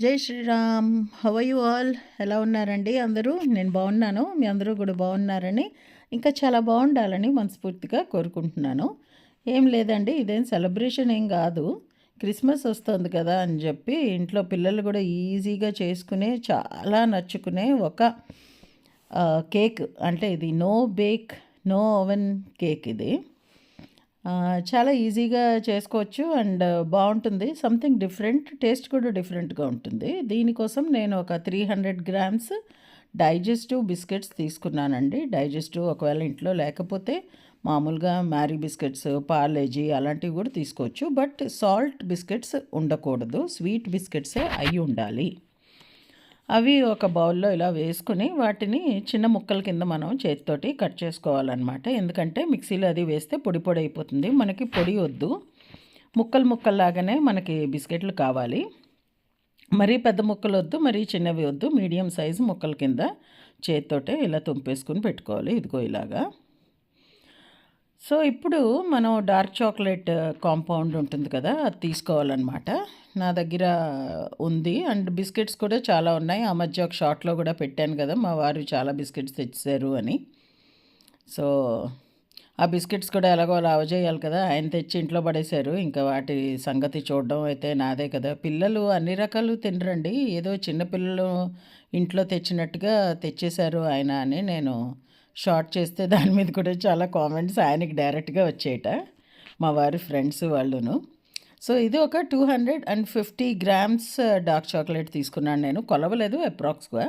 జై Shriram. How are you all? ఎలా ఉన్నారండి అందరూ? నేను బాగున్నాను. మీ అందరూ కూడా బాగున్నారని, ఇంకా చాలా బాగుండాలని మనస్ఫూర్తిగా కోరుకుంటున్నాను. ఏం లేదండి, ఇదేం సెలబ్రేషన్ ఏం కాదు. క్రిస్మస్ వస్తుంది కదా అని చెప్పి ఇంట్లో పిల్లలు కూడా ఈజీగా చేసుకునే, చాలా నచ్చుకునే ఒక కేక్. అంటే ఇది no bake, no oven cake ఇది. చాలా ఈజీగా చేసుకోవచ్చు అండ్ బాగుంటుంది. సంథింగ్ డిఫరెంట్, టేస్ట్ కూడా డిఫరెంట్గా ఉంటుంది. దీనికోసం నేను ఒక 300 గ్రామ్స్ డైజెస్టివ్ బిస్కెట్స్ తీసుకున్నానండి. డైజెస్టివ్ ఒకవేళ ఇంట్లో లేకపోతే మామూలుగా మ్యారీ బిస్కెట్స్, పార్లేజీ అలాంటివి కూడా తీసుకోవచ్చు. బట్ సాల్ట్ బిస్కెట్స్ ఉండకూడదు, స్వీట్ బిస్కెట్సే అయి ఉండాలి. అవి ఒక బౌల్లో ఇలా వేసుకుని వాటిని చిన్న ముక్కల కింద మనం చేతితోటి కట్ చేసుకోవాలన్నమాట. ఎందుకంటే మిక్సీలో అది వేస్తే పొడి పొడి అయిపోతుంది. మనకి పొడి వద్దు, ముక్కలు ముక్కల్లాగానే మనకి బిస్కెట్లు కావాలి. మరీ పెద్ద ముక్కలు వద్దు, మరీ చిన్నవి వద్దు, మీడియం సైజు ముక్కల కింద చేతితోటే ఇలా తుంపేసుకుని పెట్టుకోవాలి. ఇదిగో ఇలాగా. సో ఇప్పుడు మనం డార్క్ చాక్లెట్ కాంపౌండ్ ఉంటుంది కదా, అది తీసుకోవాలన్నమాట. నా దగ్గర ఉంది అండ్ బిస్కెట్స్ కూడా చాలా ఉన్నాయి. ఆ మధ్య ఒక షార్ట్లో కూడా పెట్టాను కదా, మా వారు చాలా బిస్కెట్స్ తెచ్చారు అని. సో ఆ బిస్కెట్స్ కూడా ఎలాగో అలా అవజేయాలి కదా, ఆయన తెచ్చి ఇంట్లో పడేశారు. ఇంకా వాటి సంగతి చూడడం అయితే నాదే కదా. పిల్లలు అన్ని రకాలు తినరండి, ఏదో చిన్నపిల్లలు ఇంట్లో తెచ్చినట్టుగా తెచ్చేశారు ఆయన అని నేను షార్ట్ చేస్తే దాని మీద కూడా చాలా కామెంట్స్ ఆయనకి డైరెక్ట్గా వచ్చేయట, మా వారి ఫ్రెండ్స్ వాళ్ళును. సో ఇది ఒక 250 గ్రామ్స్ డార్క్ చాక్లెట్ తీసుకున్నాను నేను. కొలవలేదు అప్రాక్స్గా,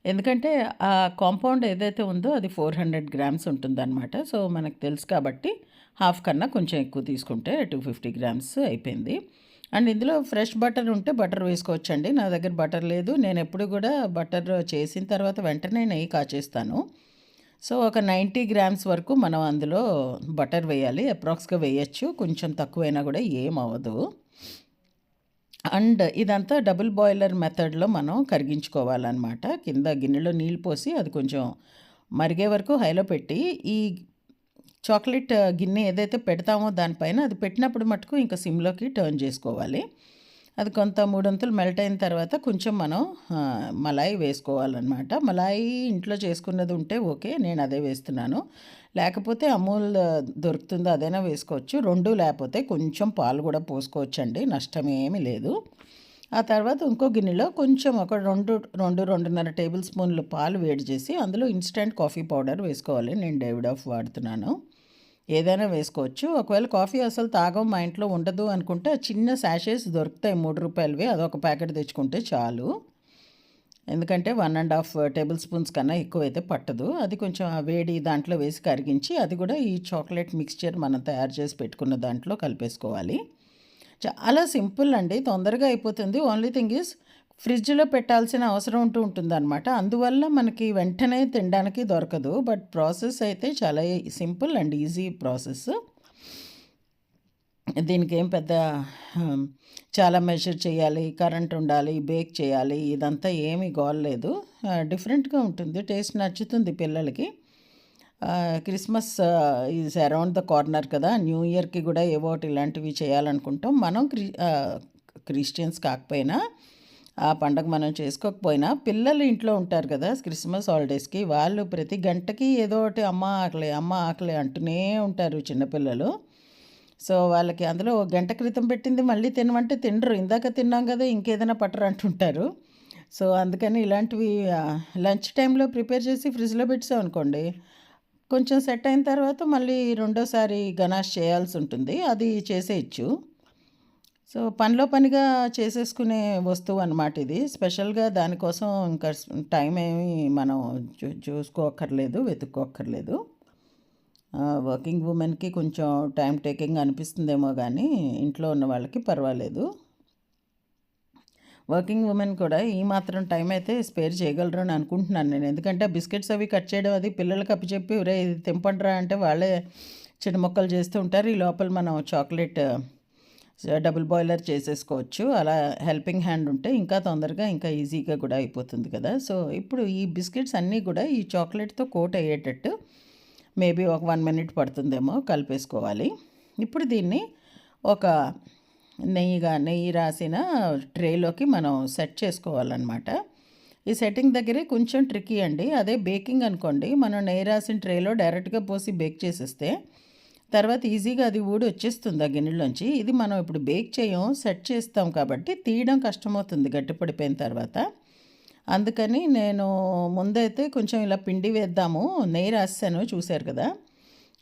ఎందుకంటే ఆ కాంపౌండ్ ఏదైతే ఉందో అది 400 గ్రామ్స్ ఉంటుందన్నమాట. సో మనకు తెలుసు కాబట్టి హాఫ్ కన్నా కొంచెం ఎక్కువ తీసుకుంటే 250 గ్రామ్స్ అయిపోయింది. అండ్ ఇందులో ఫ్రెష్ బటర్ ఉంటే బటర్ వేసుకోవచ్చండి. నా దగ్గర బటర్ లేదు. నేను ఎప్పుడు కూడా బటర్ చేసిన తర్వాత వెంటనే నెయ్యి కాచేస్తాను. సో ఒక 90 గ్రామ్స్ వరకు మనం అందులో బటర్ వేయాలి. అప్రాక్స్గా వేయచ్చు, కొంచెం తక్కువైనా కూడా ఏం అవ్వదు. అండ్ ఇదంతా డబుల్ బాయిలర్ మెథడ్లో మనం కరిగించుకోవాలన్నమాట. కింద గిన్నెలో నీళ్ళు పోసి అది కొంచెం మరిగే వరకు హైలో పెట్టి, ఈ చాక్లెట్ గిన్నె ఏదైతే పెడతామో దానిపైన అది పెట్టినప్పుడు మటుకు ఇంకా సిమ్లోకి టర్న్ చేసుకోవాలి. అది కొంత మూడొంతులు మెల్ట్ అయిన తర్వాత కొంచెం మనం మలాయి వేసుకోవాలన్నమాట. మలాయి ఇంట్లో చేసుకున్నది ఉంటే ఓకే, నేను అదే వేస్తున్నాను. లేకపోతే అమూల్ దొరుకుతుందో అదైనా వేసుకోవచ్చు. రెండు లేకపోతే కొంచెం పాలు కూడా పోసుకోవచ్చండి, నష్టమేమీ లేదు. ఆ తర్వాత ఇంకో గిన్నెలో కొంచెం ఒక 2-2.5 టేబుల్ స్పూన్లు పాలు వేడి చేసి అందులో ఇన్స్టెంట్ కాఫీ పౌడర్ వేసుకోవాలి. నేను డేవిడ్ వాడుతున్నాను, ఏదైనా వేసుకోవచ్చు. ఒకవేళ కాఫీ అసలు తాగం, మా ఇంట్లో ఉండదు అనుకుంటే చిన్న శాషేస్ దొరుకుతాయి, 3 రూపాయలవి, అదొక ప్యాకెట్ తెచ్చుకుంటే చాలు. ఎందుకంటే 1.5 టేబుల్ స్పూన్స్ కన్నా ఎక్కువైతే పట్టదు. అది కొంచెం ఆ వేడి దాంట్లో వేసి కరిగించి అది కూడా ఈ చాక్లెట్ మిక్స్చర్ మనం తయారు చేసి పెట్టుకున్న దాంట్లో కలిపేసుకోవాలి. చాలా సింపుల్ అండి, తొందరగా అయిపోతుంది. ఓన్లీ థింగ్ ఈజ్ ఫ్రిడ్జ్లో పెట్టాల్సిన అవసరం ఉంటుందన్నమాట. అందువల్ల మనకి వెంటనే తినడానికి దొరకదు. బట్ ప్రాసెస్ అయితే చాలా సింపుల్ అండ్ ఈజీ ప్రాసెస్. దీనికి ఏం పెద్ద చాలా మెజర్ చేయాలి, కరెంట్ ఉండాలి, బేక్ చేయాలి, ఇదంతా ఏమీ గోల్లేదు. డిఫరెంట్గా ఉంటుంది, టేస్ట్ నచ్చుతుంది పిల్లలకి. Christmas is around the corner కదా, న్యూ ఇయర్కి కూడా ఏవో ఒకటి ఇలాంటివి చేయాలనుకుంటాం మనం. క్రిస్టియన్స్ కాకపోయినా ఆ పండగ మనం చేసుకోకపోయినా పిల్లలు ఇంట్లో ఉంటారు కదా క్రిస్మస్ హాలిడేస్కి, వాళ్ళు ప్రతి గంటకి ఏదో ఒకటి అమ్మ ఆకలి, అమ్మ ఆకలి అంటూనే ఉంటారు చిన్నపిల్లలు. సో వాళ్ళకి అందులో ఒక గంట క్రితం పెట్టింది మళ్ళీ తినమంటే తినరు, ఇందాక తిన్నాం కదా ఇంకేదైనా పట్టరు అంటుంటారు. సో అందుకని ఇలాంటివి లంచ్ టైంలో ప్రిపేర్ చేసి ఫ్రిడ్జ్లో పెట్టామనుకోండి, కొంచెం సెట్ అయిన తర్వాత మళ్ళీ రెండోసారి గనాష్ చేయాల్సి ఉంటుంది, అది చేసేయచ్చు. సో పనిలో పనిగా చేసేసుకునే వస్తువు అన్నమాట ఇది. స్పెషల్గా దానికోసం ఇంకా టైం ఏమి మనం చూసుకోక్కర్లేదు, వెతుక్కోక్కర్లేదు. వర్కింగ్ ఉమెన్కి కొంచెం టైం టేకింగ్ అనిపిస్తుందేమో కానీ ఇంట్లో ఉన్న వాళ్ళకి పర్వాలేదు. వర్కింగ్ ఉమెన్ కూడా ఈ మాత్రం టైం అయితే స్పేర్ చేయగలరు అని అనుకుంటున్నాను నేను. ఎందుకంటే బిస్కెట్స్ అవి కట్ చేయడం అది పిల్లలకి అప్పచెప్పి ఒరే ఇది తింపండ్రా అంటే వాళ్ళే చిన్న ముక్కలు చేస్తూ ఉంటారు. ఈ లోపల మనం చాక్లెట్ డబుల్ బాయిలర్ చేసేసుకోవచ్చు. అలా హెల్పింగ్ హ్యాండ్ ఉంటే ఇంకా తొందరగా ఇంకా ఈజీగా కూడా అయిపోతుంది కదా. సో ఇప్పుడు ఈ బిస్కెట్స్ అన్నీ కూడా ఈ చాక్లెట్తో కోట్ అయ్యేటట్టు మేబీ ఒక 1 మినిట్ పడుతుందేమో కలిపేసుకోవాలి. ఇప్పుడు దీన్ని ఒక నెయ్యి రాసిన ట్రేలోకి మనం సెట్ చేసుకోవాలన్నమాట. ఈ సెట్టింగ్ దగ్గరే కొంచెం ట్రిక్కీ అండి. అదే బేకింగ్ అనుకోండి, మనం నెయ్యి రాసిన ట్రేలో డైరెక్ట్గా పోసి బేక్ చేసేస్తే తర్వాత ఈజీగా అది వచ్చేస్తుంది ఆ గిన్నెలోంచి. ఇది మనం ఇప్పుడు బేక్ చేయం, సెట్ చేస్తాం కాబట్టి తీయడం కష్టమవుతుంది గట్టిపడిపోయిన తర్వాత. అందుకని నేను ముందైతే కొంచెం ఇలా పిండి వేద్దాము, నెయ్యి రాసాను చూశారు కదా,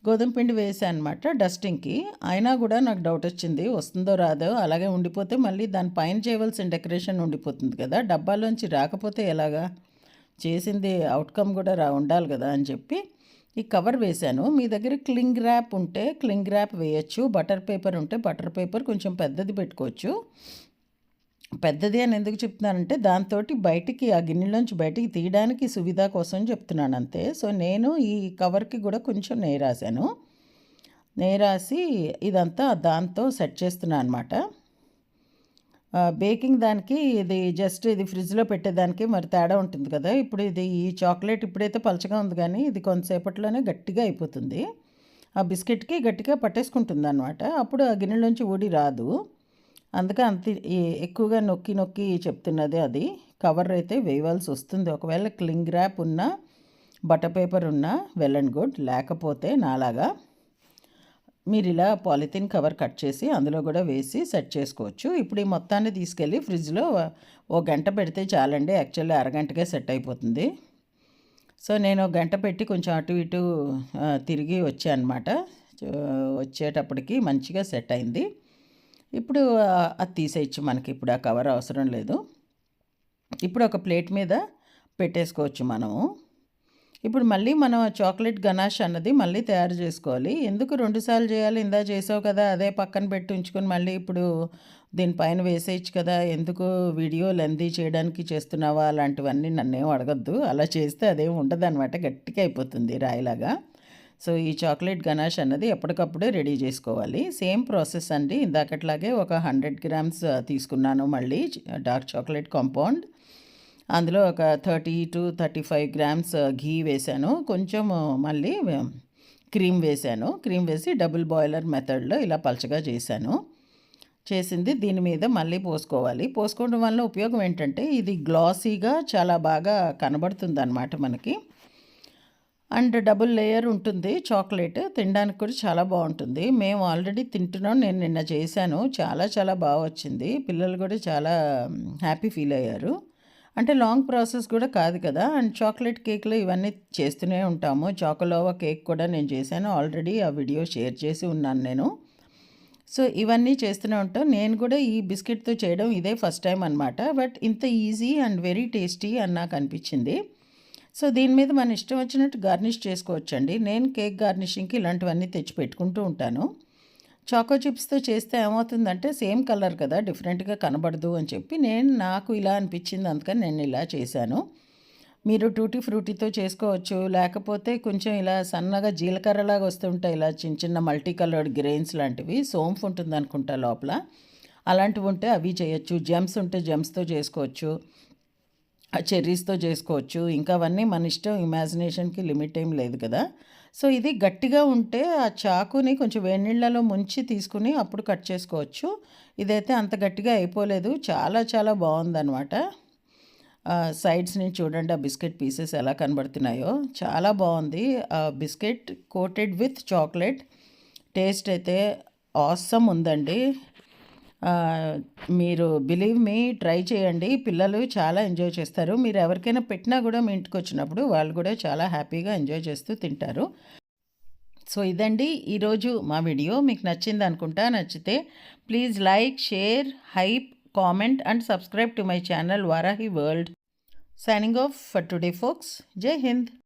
గోధుమ పిండి వేసాను అనమాట డస్టింగ్కి. అయినా కూడా నాకు డౌట్ వచ్చింది, వస్తుందో రాదో, అలాగే ఉండిపోతే మళ్ళీ దాని పైన చేయవలసిన డెకరేషన్ ఉండిపోతుంది కదా, డబ్బాలోంచి రాకపోతే ఎలాగా, చేసింది అవుట్కమ్ కూడా ఉండాలి కదా అని చెప్పి ఈ కవర్ వేశాను. మీ దగ్గర క్లింగ్ ర్యాప్ ఉంటే క్లింగ్ ర్యాప్ వేయచ్చు, బటర్ పేపర్ ఉంటే బటర్ పేపర్ కొంచెం పెద్దది పెట్టుకోవచ్చు. పెద్దది అని ఎందుకు చెప్తున్నానంటే దాంతో బయటికి ఆ గిన్నెలోంచి బయటికి తీయడానికి సువిధ కోసం చెప్తున్నాను అంతే. సో నేను ఈ కవర్కి కూడా కొంచెం నెయ్యి రాశాను. నెయ్యి రాసి ఇదంతా దాంతో సెట్ చేస్తున్నాను అనమాట. బేకింగ్ దానికి ఇది జస్ట్ ఇది ఫ్రిడ్జ్లో పెట్టేదానికి మరి తేడా ఉంటుంది కదా. ఇప్పుడు ఈ చాక్లెట్ ఇప్పుడైతే పలచగా ఉంది కానీ ఇది కొంతసేపట్లోనే గట్టిగా అయిపోతుంది. ఆ బిస్కెట్కి గట్టిగా పట్టేసుకుంటుంది అనమాట. అప్పుడు ఆ గిన్నెలోంచి ఊడి రాదు. అందుకే అంత ఎక్కువగా నొక్కి నొక్కి చెప్తున్నది అది. కవర్ అయితే వేయవలసి వస్తుంది. ఒకవేళ క్లింగ్ ర్యాప్ ఉన్నా బటర్ పేపర్ ఉన్నా వెల్ అండ్ గుడ్, లేకపోతే నాలాగా మీరు ఇలా పాలిథిన్ కవర్ కట్ చేసి అందులో కూడా వేసి సెట్ చేసుకోవచ్చు. ఇప్పుడు ఈ మొత్తాన్ని తీసుకెళ్ళి ఫ్రిడ్జ్లో ఓ గంట పెడితే చాలండి. యాక్చువల్లీ అరగంటకే సెట్ అయిపోతుంది. సో నేను గంట పెట్టి కొంచెం అటు ఇటు తిరిగి వచ్చానమాట. వచ్చేటప్పటికి మంచిగా సెట్ అయింది. ఇప్పుడు అది తీసేయచ్చు, మనకి ఇప్పుడు ఆ కవర్ అవసరం లేదు. ఇప్పుడు ఒక ప్లేట్ మీద పెట్టేసుకోవచ్చు మనము. ఇప్పుడు మళ్ళీ మనం చాక్లెట్ గనాష్ అన్నది మళ్ళీ తయారు చేసుకోవాలి. ఎందుకు 2 సార్లు చేయాలి, ఇందా చేసావు కదా అదే పక్కన పెట్టి ఉంచుకొని మళ్ళీ ఇప్పుడు దీనిపైన వేసేయచ్చు కదా, ఎందుకు వీడియో లెంతీ చేయడానికి చేస్తున్నావా, అలాంటివన్నీ నన్నేం అడగద్దు. అలా చేస్తే అదేం ఉండదు అనమాట, గట్టిగా అయిపోతుంది రాయిలాగా. సో ఈ చాక్లెట్ గనాష్ అన్నది ఎప్పటికప్పుడే రెడీ చేసుకోవాలి. సేమ్ ప్రాసెస్ అండి, ఇందాకట్లాగే ఒక 100 గ్రామ్స్ తీసుకున్నాను మళ్ళీ డార్క్ చాక్లెట్ కాంపౌండ్. అందులో ఒక 30 to 35 గ్రామ్స్ ఘీ వేశాను. కొంచెం మళ్ళీ క్రీమ్ వేశాను. క్రీమ్ వేసి డబుల్ బాయిలర్ మెథడ్లో ఇలా పలచగా చేసింది దీని మీద మళ్ళీ పోసుకోవాలి. పోసుకోవడం వల్ల ఉపయోగం ఏంటంటే ఇది గ్లాసీగా చాలా బాగా కనబడుతుంది అన్నమాట మనకి. అండ్ డబుల్ లేయర్ ఉంటుంది చాక్లెట్, తినడానికి కూడా చాలా బాగుంటుంది. మేము ఆల్రెడీ తింటున్నాం, నేను నిన్న చేశాను, చాలా చాలా బాగా వచ్చింది. పిల్లలు కూడా చాలా హ్యాపీ ఫీల్ అయ్యారు. అంటే లాంగ్ ప్రాసెస్ కూడా కాదు కదా. అండ్ చాక్లెట్ కేక్లు ఇవన్నీ చేస్తూనే ఉంటాము. చాకోలోవా కేక్ కూడా నేను చేశాను ఆల్రెడీ, ఆ వీడియో షేర్ చేసి ఉన్నాను నేను. సో ఇవన్నీ చేస్తూనే ఉంటాం. నేను కూడా ఈ బిస్కెట్తో చేయడం ఇదే ఫస్ట్ టైం అనమాట. బట్ ఇంత ఈజీ అండ్ వెరీ టేస్టీ అని నాకు అనిపించింది. సో దీని మీద మన ఇష్టం వచ్చినట్టు గార్నిష్ చేసుకోవచ్చండి. నేను కేక్ గార్నిషింగ్కి ఇలాంటివన్నీ తెచ్చి పెట్టుకుంటూ ఉంటాను. చాకో చిప్స్తో చేస్తే ఏమవుతుందంటే సేమ్ కలర్ కదా, డిఫరెంట్గా కనబడదు అని చెప్పి నాకు ఇలా అనిపించింది, అందుకని నేను ఇలా చేశాను. మీరు టూటీ ఫ్రూటీతో చేసుకోవచ్చు, లేకపోతే కొంచెం ఇలా సన్నగా జీలకర్రలాగా వస్తుంటాయి ఇలా చిన్న చిన్న మల్టీ కలర్డ్ గ్రెయిన్స్ లాంటివి, సోంఫ్ ఉంటుంది అనుకుంటా లోపల, అలాంటివి ఉంటే అవి చేయొచ్చు. జెమ్స్ ఉంటే జెమ్స్తో చేసుకోవచ్చు, చెర్రీస్తో చేసుకోవచ్చు. ఇంకా అవన్నీ మన ఇష్టం, ఇమాజినేషన్కి లిమిట్ ఏం లేదు కదా. సో ఇది గట్టిగా ఉంటే ఆ చాకుని కొంచెం వేడి నీళ్ళలో ముంచి తీసుకుని అప్పుడు కట్ చేసుకోవచ్చు. ఇదైతే అంత గట్టిగా అయిపోలేదు, చాలా చాలా బాగుందన్నమాట. సైడ్స్ నుంచి చూడండి ఆ బిస్కెట్ పీసెస్ ఎలా కనబడుతున్నాయో, చాలా బాగుంది. Biscuit coated with chocolate, taste అయితే ఆసమ్ ఉందండి. మీరు బిలీవ్ మీ, ట్రై చేయండి, పిల్లలు చాలా ఎంజాయ్ చేస్తారు. మీరు ఎవరికైనా పెట్టినా కూడా మీ ఇంటికి వచ్చినప్పుడు వాళ్ళు కూడా చాలా హ్యాపీగా ఎంజాయ్ చేస్తూ తింటారు. సో ఇదండి ఈరోజు మా వీడియో. మీకు నచ్చింది అనుకుంటా. నచ్చితే please like, share, hype, comment and subscribe to my channel Varahi world. Signing off for today folks. జై హింద్.